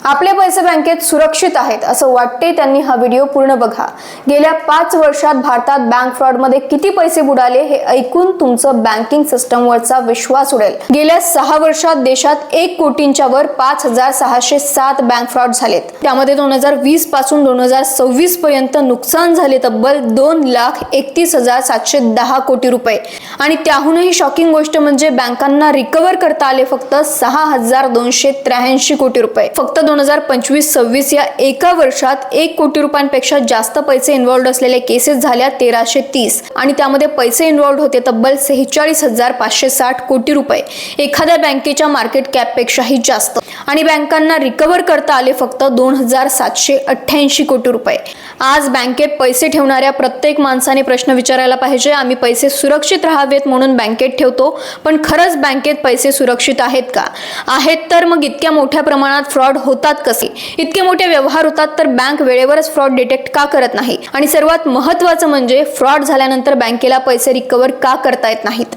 आपले पैसे बँकेत सुरक्षित आहेत असं वाटते त्यांनी हा व्हिडिओ पूर्ण बघा। गेल्या 5 वर्षात भारतात बँक फ्रॉडमध्ये किती पैसे बुडाले हे ऐकून तुमचं बँकिंग सिस्टमवरचा विश्वास उडेल। गेल्या 6 वर्षात देशात 1 कोटींच्या वर 5607 बँक फ्रॉड झालेत। त्यामध्ये 2020 पासून 2026 पर्यंत नुकसान झाले तब्बल 2,31,710 कोटी रुपये। आणि त्याहूनही शॉकिंग गोष्ट म्हणजे बँकांना रिकव्हर करता आले फक्त 6,283 कोटी रुपये। फक्त 2025-26 या एका वर्षात 1 कोटी रुपयांपेक्षा जास्त पैसे इन्व्हॉल्व्ड असलेले केसेस झाल्या 1330 आणि त्यामध्ये पैसे इन्व्हॉल्व्ड होते तब्बल 46,560 कोटी रुपये, एखाद्या बँकेच्या मार्केट कॅप पेक्षाही जास्त। आणि बँकांना रिकव्हर करता आले फक्त 2,788 कोटी रुपये। आज बँकेत पैसे ठेवणाऱ्या प्रत्येक माणसाने प्रश्न विचारायला पाहिजे, आम्ही पैसे सुरक्षित राहावेत म्हणून बँकेत ठेवतो, पण खरंच बँकेत पैसे सुरक्षित आहेत का? आहेत तर मग इतक्या मोठ्या प्रमाणात फ्रॉड होतात कसे? इतके मोठे व्यवहार होतात तर बँक वेळेवरच फ्रॉड डिटेक्ट का करत नाही? आणि सर्वात महत्त्वाचं म्हणजे फ्रॉड झाल्यानंतर बँकेला पैसे रिकव्हर का करता येत नाहीत?